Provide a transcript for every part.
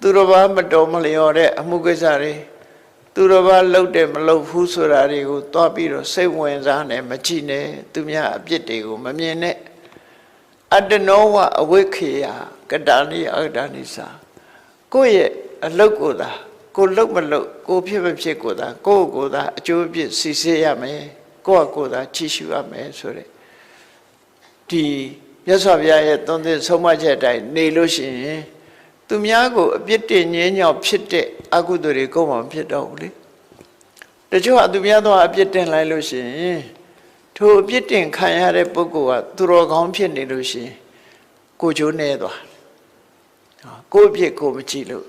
သူတော်ဘာမတော်မလျော်တဲ့အမှုကိစ္စတွေသူတော်ဘာလှုပ်တယ်မလှုပ်ဘူးဆိုတာတွေကိုတွားပြီးတော့စိတ်ဝင်စားနဲ့မကြည့်နဲ့သူများအပြစ်တွေကိုမမြင်နဲ့အတ္တနောဝအဝိခေယကတာနိအကတာနိစာကိုယ့်ရဲ့အလုတ်ကိုသာကိုလှုပ်မလှုပ်ကိုဖြစ်မဖြစ်ကိုသာကိုယ့်ကိုယ်သာအကျိုးအပြစ်စီစစ်ရမယ်ကိုယ့်ကိုယ်သာကြည့်ရှုရမယ်ဆိုတဲ့ဒီမြတ်စွာဘုရားရဲ့သွန်သင်ဆုံးမချက်အတိုင်းနေလို့ရှိရင်သူများကိုအပြစ်တင်ငြင်းညောက်ဖြစ်တဲ့အကုသိုလ်တွေကိုမှမဖြစ်တော့ဘူးလေတချို့ကသူများတော့အပြစ်တင်လိုက်လို့ရှိရင်ထိုအပြစ်တင်ခံရတဲ့ပုဂ္ဂိုလ်ကသူတော်ကောင်းဖြစ်နေလို့ရှိရင်ကိုချိုးနေသွားကိုအပြစ်ကိုမကြည့်လို့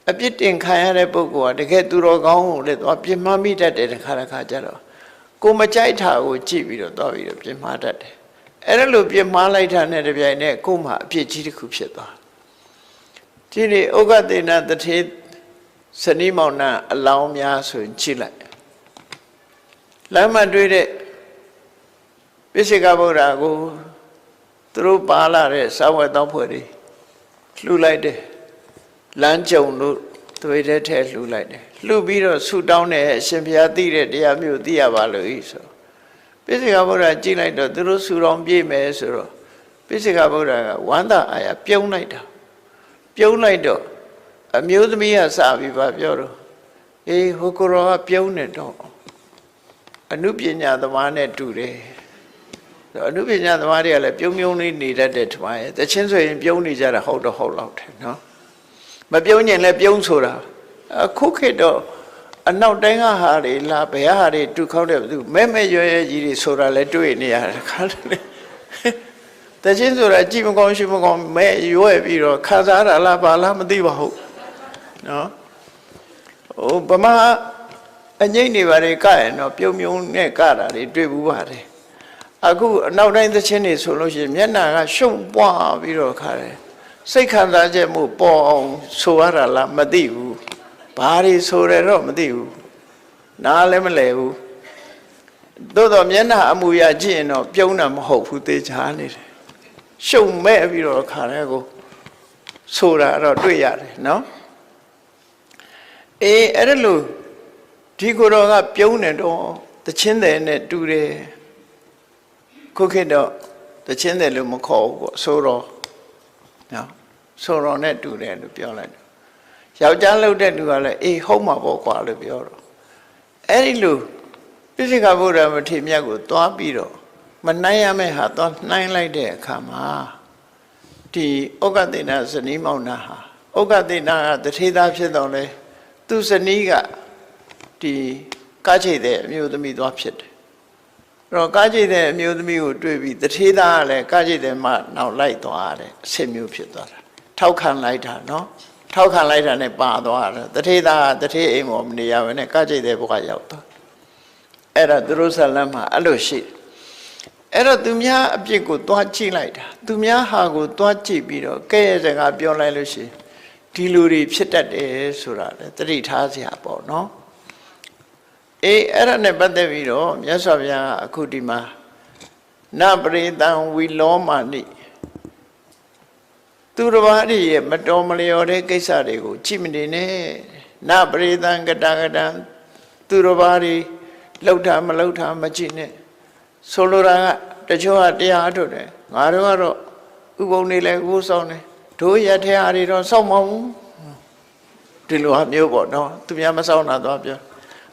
အပြစ်တင်ခံရတဲ့ပုဂ္ဂိုလ်ကတကယ်သူတော်ကောင်းကိုလည်းသွားပြစ်မှားမိတတ်တယ်တခါကြတော့ကိုမကြိုက်တာကိုကြည့်ပြီးတော့သွားပြီးတော့ပြစ်မှားတတ်တယ်အဲ့ဒါလို့ပြစ်မှားလိုက်တာနဲ့တပြိုင်နက်ကိုမှအပြစ်ကြီးတစ်ခုဖြစ်သွားဒီနေ့ဥက္ကသေနတထေဇနီးမောင်နှံအလောင်းများဆိုရင်ကြည့်လိုက်လမ်းမတွေ့တဲ့ပိစိကဗုဒ္ဓကိုသူတို့ပါလာတဲ့စာဝတ်တော်ဖွဲ့တွေလှူလိုက်တယ်လမ်းကြုံလို့သွေးထဲထဲလှူလိုက်တယ်လှူပြီးတော့ဆူတောင်းတယ်အရှင်ဘုရားသိတဲ့တရားမျိုးသိရပါလို့ဤဆိုပိစိကဗုဒ္ဓကြည့်လိုက်တော့သူတို့ဆူတောင်းပြေးမယ်ဆိုတော့ပိစိကဗုဒ္ဓကဝမ်းသာအာရပြုံးလိုက်တာပြုံးလိုက်တော့အမျိုးသမီးကစပြီးပါပြောတော့အေးဟိုကိုရောကပြုံးနေတော့အနုပညာသမားနဲ့တူတယ်အနုပညာသမားတွေကလည်းပြုံးပြုံးလေးနေတတ်တဲ့ထမရဲ့တချင်းဆိုရင်ပြုံးနေကြတာဟုတ်တော့ဟုတ်လောက်တယ်နော်မပြုံးရင်လည်းပြုံးဆိုတာအခုခေတ်တော့အနောက်တိုင်းကဟာတွေလာဘယ်ဟာတွေတူခေါက်တဲ့သူမဲရွယ်ကြီးတွေဆိုတာလည်းတွေ့နေရတယ်ခါတယ်တချင်းဆိုတာကြည့်မကောင်းရှိမကောင်းမဲရွယ်ပြီးတော့ခါစားတာလားဘာလားမသိပါဘူးနော်ဟိုဗမာအငိမ့်နေပါလေကရင်တော့ပြုံးနဲ့ကတာတွေတွေ့ဘူးပါတယ်အခုအနောက်တိုင်းသချင်းတွေဆိုလို့ရှိရင်မျက်နှာကရှုံပွားပြီးတော့ခါတယ်စိတ်ခံစားချက်မှုပေါ်အောင်ဆိုရတာလားမသိဘူးဘာတွေဆိုရတော့မသိဘူးနားလည်းမလဲဘူးသို့တော့မျက်နှာအမူအရာကြည့်ရင်တော့ပြုံးတာမဟုတ်ဘူးသေချာနေတယ်ရှုံမဲ့ပြီးတော့ခါတယ်ကိုဆိုတာတော့တွေ့ရတယ်နော်အေးအဲ့ဒါလို့ဒီကိုယ်တော်ကပြုံးနေတော့တချင်းတယ်နဲ့တူတယ်ခုခေတ်တော့တချင်းတယ်လို့မခေါ်ဘူးပေါ့ဆိုတော့နော်ဆိုတော့နဲ့တူတယ်လို့ပြောလိုက်တော့ယောက်ျားလုပ်တဲ့သူကလည်းအေးဟုတ်မှာပေါ့ကွာလို့ပြောတော့အဲ့ဒီလိုပိစိကဗုဒ္ဓမထေရမြတ်ကိုသွားပြီးတော့မနိုင်ရမယ့်ဟာသွားနှိုင်းလိုက်တဲ့အခါမှာဒီဥက္ကသေနဇနီးမောင်နှံဟာဥက္ကသေနကတထေသားဖြစ်တော့လေသူဇနီးကဒီကားချိတ်တဲ့အမျိုးသမီးသွားဖြစ်တယ်အဲ့တော့ကားချိတ်တဲ့အမျိုးသမီးကိုတွေ့ပြီးတထေသားကလည်းကားချိတ်တဲ့မှနောက်လိုက်သွားတယ်အစ်မျိုးဖြစ်သွားတာထောက်ခံလိုက်တာနော်ထောက်ခံလိုက်တာနဲ့ပါသွားတယ်တထေသားကတထေအိမ်ပေါ်မနေရဘဲနဲ့ကားချိတ်တဲ့ဘုရားရောက်သွားအဲ့ဒါသူတို့ဇလံမှာအဲ့လိုရှိတယ်အဲ့တော့သူများအပြစ်ကိုသွားကြည့်လိုက်တာသူများဟာကိုသွားကြည့်ပြီးတော့ကဲ့ရဲ့စကားပြောလိုက်လို့ရှိရင်ဒီလူတွေဖြစ်တတ်တယ်ဆိုတာလေသတိထားစရာပေါ့နော်အေးအဲ့ဒါနဲ့ပတ်သက်ပြီးတော့မြတ်စွာဘုရားအခုဒီမှာနပရိသံဝီလောမာနိသူတစ်ပါးတွေရဲ့မတော်မလျော်တဲ့ကိစ္စတွေကိုကြည့်မနေနဲ့နပရိသံကတကတံသူတစ်ပါးတွေလှုပ်တာမလှုပ်တာမကြည့်နဲ့ဆိုလိုတာကတချို့ကတရားထုတ်တယ်ငါတို့ကတော့ဥပုံနေလဲဥပုဆောင်တယ်တို့ရထဲအားတွေတော့စောင့်မအောင်ဒီလိုဟာမျိုးပေါ့နော်သူများမစောင့်တာတော့ပြော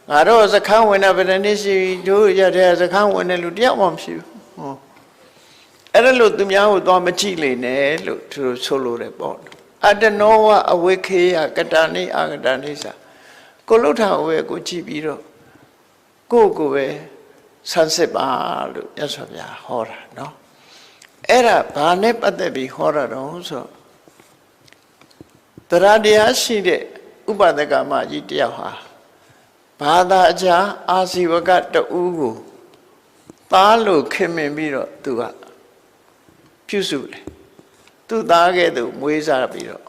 ငါတို့စခန်းဝင်တာဗဒနေရှိတို့ရထဲစခန်းဝင်တဲ့လူတယောက်မှမရှိဘူးဟောအဲ့ဒါလို့သူများကိုသွားမကြည့်လေနဲ့လို့သူတို့ဆိုလိုတယ်ပေါ့အတ္တနောဝအဝိခေယကတာနိအာကတာနိစာကိုလှုပ်တာဝဲကိုကြည့်ပြီးတော့ကိုပဲဆန်းစစ်ပါလို့မြတ်စွာဘုရားဟောတာနော်အဲ့ဒါဘာနဲ့ပတ်သက်ပြီးဟောတာတော့ဆိုတရားတရားရှိတဲ့ဥပဒကမကြီးတယောက်ဟာဘာသာအကြားအာဇီဝကတူကိုသားလို့ခင်မင်ပြီးတော့သူကပြုစုတယ်သူသားကဲ့သို့မွေးစားပြီးတော့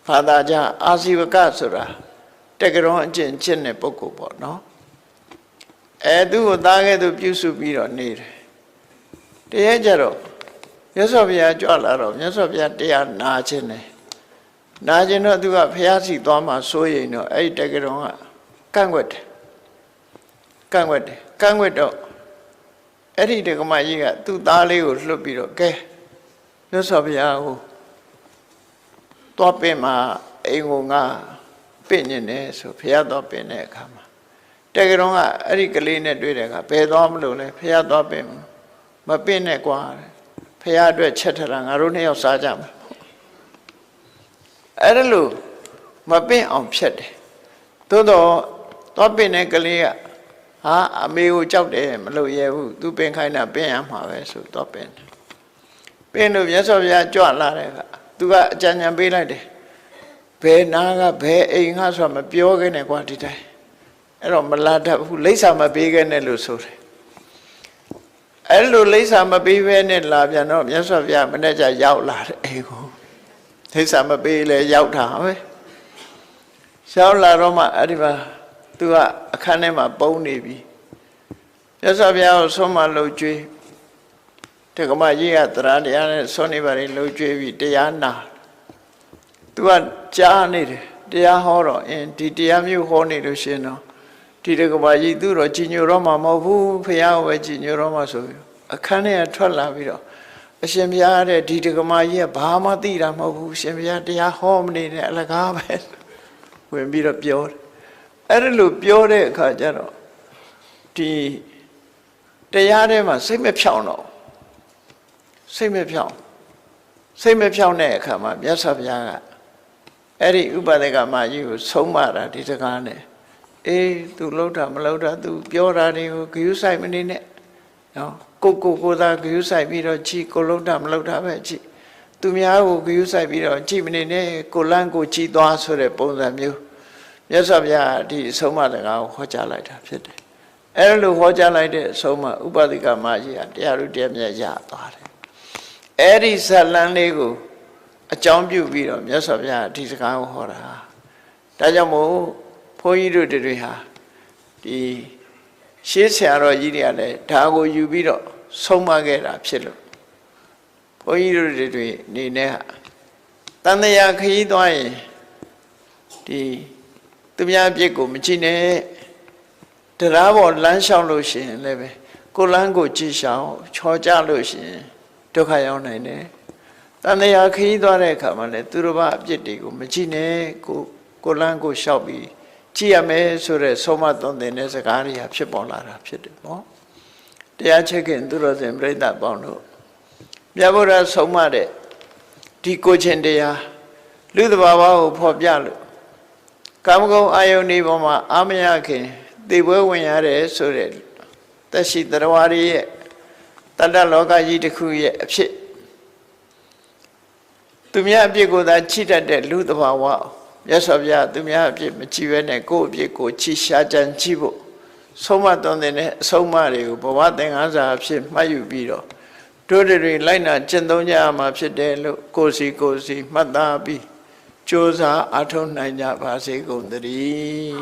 ဘာသာကြားအာဇီဝကဆိုတာတက္ကရာအကျင့်ချင်းတဲ့ပုဂ္ဂိုလ်ပေါ့နော်သူကိုသားကဲ့သို့ပြုစုပြီးတော့နေတယ်တရားကြတော့မြတ်စွာဘုရားကြွလာတော့မြတ်စွာဘုရားတရားနာခြင်းတယ် နာကျင်တော့သူကဖျားစီသွားမှစိုးရိမ်တော့အဲ့ဒီတက္ကရုံကကန့်ကွက်တယ်ကန့်ကွက်တော့အဲ့ဒီတက္ကမကြီးကသူ့သားလေးကိုလွတ်ပြီးတော့ကဲမြတ်စွာဘုရားကိုသွားပင်မှာအိမ်ကိုငါပင့်နေတယ်ဆိုဘုရားသွားပင့်တဲ့အခါမှာတက္ကရုံကအဲ့ဒီကလေးနဲ့တွေ့တယ်ကဘယ်သွားမလို့လဲဘုရားသွားပင့်မပင့်နဲ့ကွာဘုရားအတွက်ချက်ထတာငါတို့နှစ်ယောက်စားကြမယ်အဲ့ဒါလို့မပင့်အောင်ဖြတ်တယ်သို့တော့သွားပင့်တဲ့ကလေးကဟာအမေကိုကြောက်တယ်မလို့ရဲဘူးသူပင့်ခိုင်းတာပင့်ရမှာပဲဆိုသွားပင့်တယ်ပင့်လို့မြတ်စွာဘုရားကြွလာတဲ့အခါသူကအကြံဉာဏ်ပေးလိုက်တယ်ဘယ်နာကဘယ်အိမ်ကဆိုတာမပြောခဲ့နဲ့ကွာဒီတိုင်းအဲ့တော့မလာတတ်ဘူးလိမ့်စာမပေးခဲ့နဲ့လို့ဆိုတယ်အဲ့လိုလိမ့်စာမပေးဘဲနဲ့လာပြန်တော့မြတ်စွာဘုရားမနေ့ကရောက်လာတယ်အိမ်ကိုလိမ့်စာမပေးလဲရောက်တာပဲရောက်လာတော့မှအဲ့ဒီမှာသူကအခန်းထဲမှာပုံနေပြီမြတ်စွာဘုရားကိုဆုံးမလှုပ်ကြွေးတက္ကမကြီးကတရားတရားနဲ့ဆွနေပါလေလှုပ်ကြွေးပြီးတရားနာသူကကြားနေတယ်တရားဟောတော့ဒီတရားမျိုးဟောနေလို့ရှင်တော့ဒီတက္ကမကြီးသူတော့ကြည်ညိုတော့မှမဟုတ်ဘူးဘုရားကိုပဲကြည်ညိုတော့မှဆိုပြီးအခန်းထဲကထွက်လာပြီးတော့အရှင်ဘုရားတဲ့ဒီတက္ကမကြီးကဘာမှသိတာမဟုတ်ဘူးရှင်ဘုရားတရားဟောမနေနဲ့အလကားပဲဝင်ပြီးတော့ပြောတယ်အဲ့ဒါလို့ပြောတဲ့အခါကျတော့ဒီတရားထဲမှာစိတ်မဖြောင်းတော့စိတ်မဖြောင်းတဲ့အခါမှာမြတ်စွာဘုရားကအဲ့ဒီဥပဒကမကြီးကိုဆုံးမတာဒီစကားနဲ့သူလှုပ်တာမလှုပ်တာသူပြောတာတွေကိုဂရုစိုက်မနေနဲ့နော်ကိုသာဂရုစိုက်ပြီးတော့ကြည်ကိုလှုပ်တာမလှုပ်တာပဲကြည်သူများကိုဂရုစိုက်ပြီးတော့ကြည်မနေနဲ့ကိုလန်းကိုကြည်သွားဆိုတဲ့ပုံစံမျိုးမြတ်စွာဘုရားဒီဆုံးမစကားကိုဟောကြားလိုက်တာဖြစ်တယ်အဲ့လိုဟောကြားလိုက်တဲ့အဆုံးမဥပဒကမကြီးကတရားဥတရားမြတ်ရသွားတယ်အဲ့ဒီဇလန်းလေးကိုအကြောင်းပြုပြီးတော့မြတ်စွာဘုရားဒီစကားကိုဟောတာဒါကြောင့်မို့ဘုန်းကြီးတို့တွေဟာဒီရှေးဆရာတော်ကြီးတွေကလည်းဒါကိုယူပြီးတော့ဆုံးမခဲ့တာဖြစ်လို့ဘုန်းကြီးတို့တွေနေနဲ့တန်တရားခရီးသွားရင်ဒီသူများအပြစ်ကိုမကြည့်နဲ့တရားပေါ်လမ်းလျှောက်လို့ရှိရင်လည်းပဲကိုလမ်းကိုကြည့်ရှောင်ချော်ကြလို့ရှိရင်ဒုက္ခရောက်နိုင်တယ်တန်တရားခရီးသွားတဲ့အခါမှာလည်းသူတို့ဘာအပြစ်တွေကိုမကြည့်နဲ့ကိုလမ်းကိုလျှောက်ပြီးကြည့်ရမယ်ဆိုတဲ့ဆုံးမသွန်သင်တဲ့စကားတွေဖြစ်ပေါ်လာတာဖြစ်တယ်ပေါ့တရားချက်ခင်သူတော်စင်ပြိဿပေါင်းတို့မြတ်ဗုဒ္ဓဆုံးမတဲ့ဒီကိုချင်းတရားလူသဘာဝကိုဖော်ပြလို့ကာမဂုဏ်အာယုန်ဒီပေါ်မှာအာမရခင်သိပွဲဝင်ရတယ်ဆိုတဲ့သက်ရှိတရားတွေရဲ့တတ္တလောကကြီးတစ်ခုရဲ့အဖြစ်သူများအပြစ်ကိုသာချိတတ်တဲ့လူသဘာဝမြတ်စွာဘုရားသူများအပြစ်မကြည့်ဘဲနဲ့ကိုယ့်အပြစ်ကိုချိရှားကြံကြည့်ဖို့ဆုံးမသွန်သင်တဲ့အဆုံးအမတွေကိုဘဝသင်္ကန်းစာအဖြစ်မှတ်ယူပြီးတော့တို့တွေလိုက်နာကျင့်သုံးကြရမှာဖြစ်တယ်လို့ကိုယ်စီမှတ်သားပြီးကြိုးစားအားထုတ်နိုင်ကြပါစေကုန်သတည်း